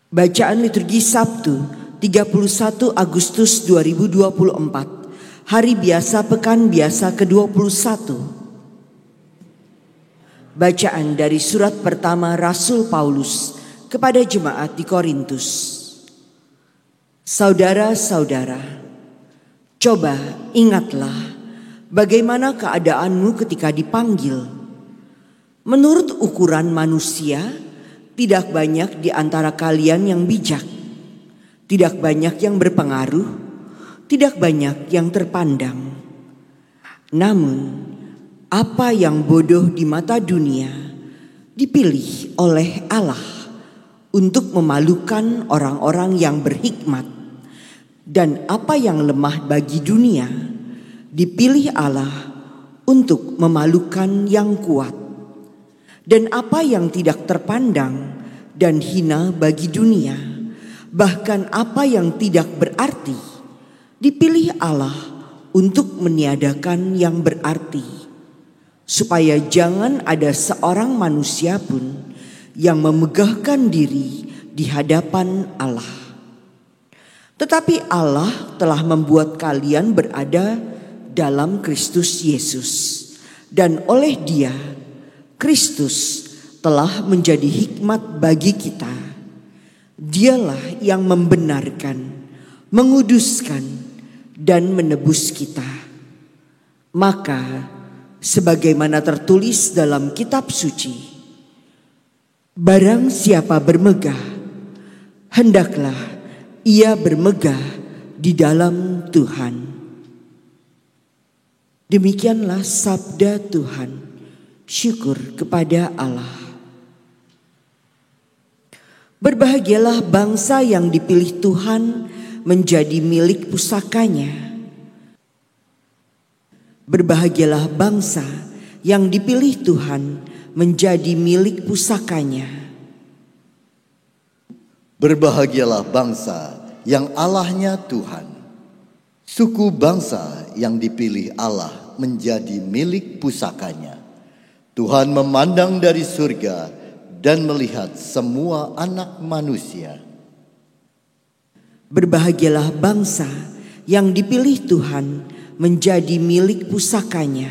Bacaan liturgi Sabtu 31 Agustus 2024, Hari Biasa Pekan Biasa ke-21. Bacaan dari surat pertama Rasul Paulus kepada jemaat di Korintus. Saudara-saudara, coba ingatlah bagaimana keadaanmu ketika dipanggil. Menurut ukuran manusia, tidak banyak di antara kalian yang bijak, tidak banyak yang berpengaruh, tidak banyak yang terpandang. Namun, apa yang bodoh di mata dunia dipilih oleh Allah untuk memalukan orang-orang yang berhikmat, dan apa yang lemah bagi dunia dipilih Allah untuk memalukan yang kuat. Dan apa yang tidak terpandang dan hina bagi dunia, bahkan apa yang tidak berarti, dipilih Allah untuk meniadakan yang berarti, supaya jangan ada seorang manusia pun yang memegahkan diri di hadapan Allah. Tetapi Allah telah membuat kalian berada dalam Kristus Yesus, dan oleh Dia Kristus telah menjadi hikmat bagi kita. Dialah yang membenarkan, menguduskan, dan menebus kita. Maka, sebagaimana tertulis dalam kitab suci, barang siapa bermegah, hendaklah ia bermegah di dalam Tuhan. Demikianlah sabda Tuhan. Syukur kepada Allah. Berbahagialah bangsa yang dipilih Tuhan menjadi milik pusakanya. Berbahagialah bangsa yang dipilih Tuhan menjadi milik pusakanya. Berbahagialah bangsa yang Allahnya Tuhan, suku bangsa yang dipilih Allah menjadi milik pusakanya. Tuhan memandang dari surga dan melihat semua anak manusia. Berbahagialah bangsa yang dipilih Tuhan menjadi milik pusakanya.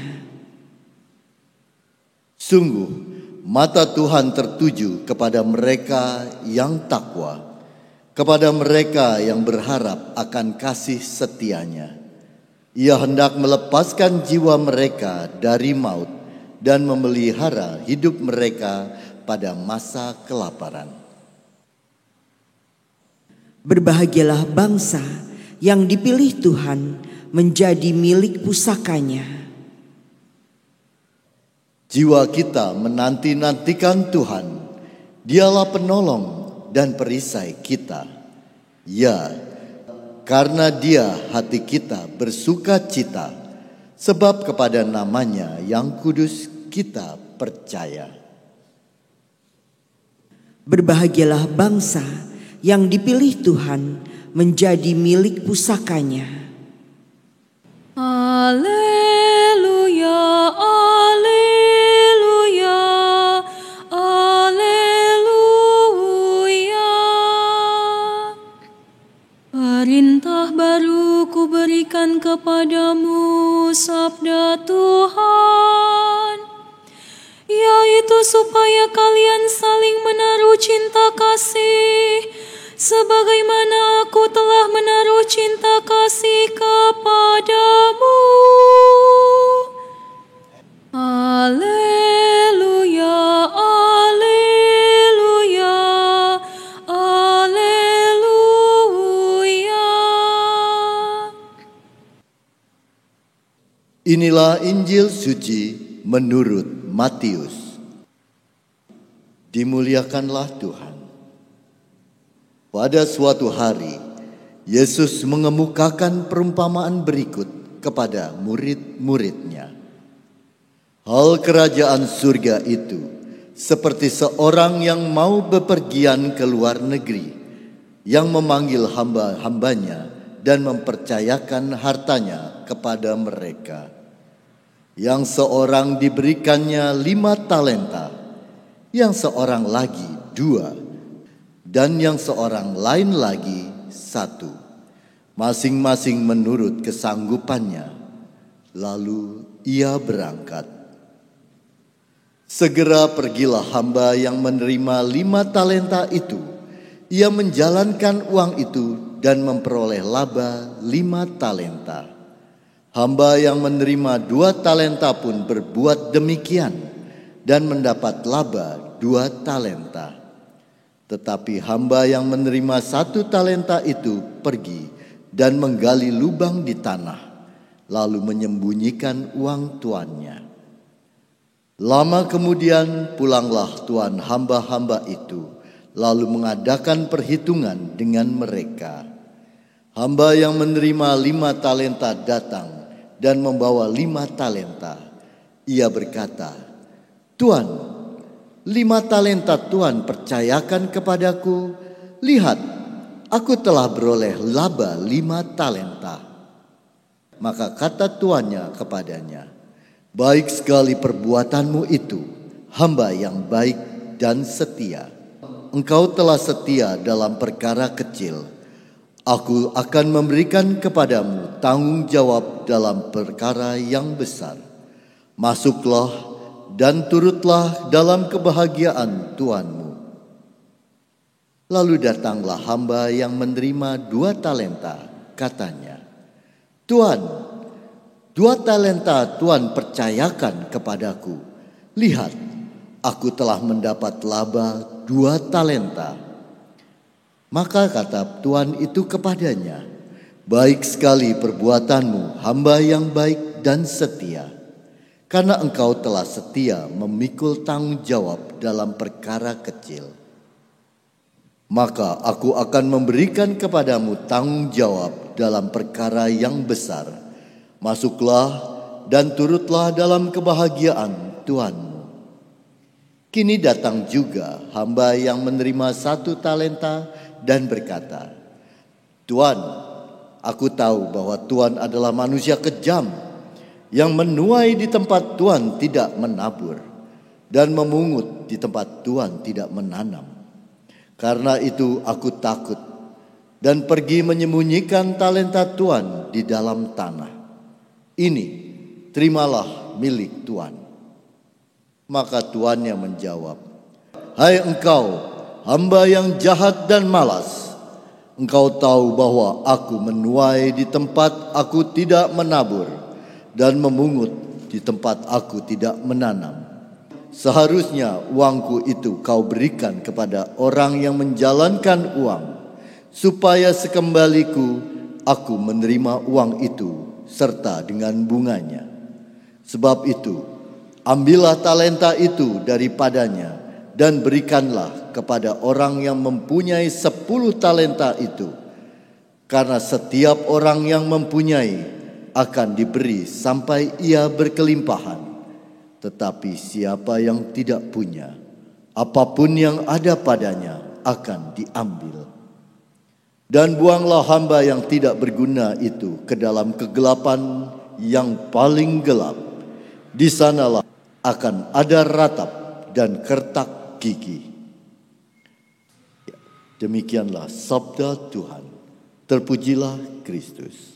Sungguh, mata Tuhan tertuju kepada mereka yang takwa, kepada mereka yang berharap akan kasih setianya. Ia hendak melepaskan jiwa mereka dari maut dan memelihara hidup mereka pada masa kelaparan. Berbahagialah bangsa yang dipilih Tuhan menjadi milik pusakanya. Jiwa kita menanti-nantikan Tuhan. Dialah penolong dan perisai kita. Ya, karena Dia hati kita bersuka cita, sebab kepada namanya yang kudus kita percaya. Berbahagialah bangsa yang dipilih Tuhan menjadi milik pusakanya. Haleluya, haleluya, haleluya. Perintah baru ku berikan kepadamu, sabda Tuhan, yaitu supaya kalian saling menaruh cinta kasih, sebagaimana aku telah menaruh cinta kasih kepadamu. Haleluya, haleluya, haleluya. Inilah Injil suci menurut Matius. Dimuliakanlah Tuhan. Pada suatu hari, Yesus mengemukakan perumpamaan berikut kepada murid-muridnya. Hal kerajaan surga itu seperti seorang yang mau bepergian ke luar negeri, yang memanggil hamba-hambanya dan mempercayakan hartanya kepada mereka. Yang seorang diberikannya 5 talenta, yang seorang lagi 2, dan yang seorang lain lagi 1, masing-masing menurut kesanggupannya. Lalu ia berangkat. Segera pergilah hamba yang menerima 5 talenta itu. Ia menjalankan uang itu dan memperoleh laba 5 talenta. Hamba yang menerima 2 talenta pun berbuat demikian dan mendapat laba 2 talenta. Tetapi hamba yang menerima 1 talenta itu pergi dan menggali lubang di tanah, lalu menyembunyikan uang tuannya. Lama kemudian pulanglah tuan hamba-hamba itu, lalu mengadakan perhitungan dengan mereka. Hamba yang menerima 5 talenta datang dan membawa 5 talenta. Ia berkata, "Tuan, 5 talenta Tuan percayakan kepadaku. Lihat, aku telah beroleh laba 5 talenta." Maka kata tuannya kepadanya, "Baik sekali perbuatanmu itu, hamba yang baik dan setia. Engkau telah setia dalam perkara kecil. Aku akan memberikan kepadamu tanggung jawab dalam perkara yang besar. Masuklah dan turutlah dalam kebahagiaan tuanmu." Lalu datanglah hamba yang menerima 2 talenta, katanya, "Tuan, 2 talenta Tuan percayakan kepadaku. Lihat, aku telah mendapat laba 2 talenta." Maka kata tuan itu kepadanya, "Baik sekali perbuatanmu, hamba yang baik dan setia. Karena engkau telah setia memikul tanggung jawab dalam perkara kecil, maka aku akan memberikan kepadamu tanggung jawab dalam perkara yang besar. Masuklah dan turutlah dalam kebahagiaan tuanmu." Kini datang juga hamba yang menerima 1 talenta dan berkata, "Tuan, aku tahu bahwa Tuan adalah manusia kejam, yang menuai di tempat Tuan tidak menabur, dan memungut di tempat Tuan tidak menanam. Karena itu aku takut dan pergi menyembunyikan talenta Tuan di dalam tanah. Ini, terimalah milik Tuan." Maka tuannya menjawab, "Hai engkau, hamba yang jahat dan malas, engkau tahu bahwa aku menuai di tempat aku tidak menabur dan memungut di tempat aku tidak menanam. Seharusnya uangku itu kau berikan kepada orang yang menjalankan uang, supaya sekembaliku aku menerima uang itu serta dengan bunganya. Sebab itu, ambillah talenta itu daripadanya dan berikanlah kepada orang yang mempunyai 10 talenta itu. Karena setiap orang yang mempunyai akan diberi sampai ia berkelimpahan. Tetapi siapa yang tidak punya, apapun yang ada padanya akan diambil. Dan buanglah hamba yang tidak berguna itu ke dalam kegelapan yang paling gelap. Di sanalah akan ada ratap dan kertak gigi." Demikianlah sabda Tuhan. Terpujilah Kristus.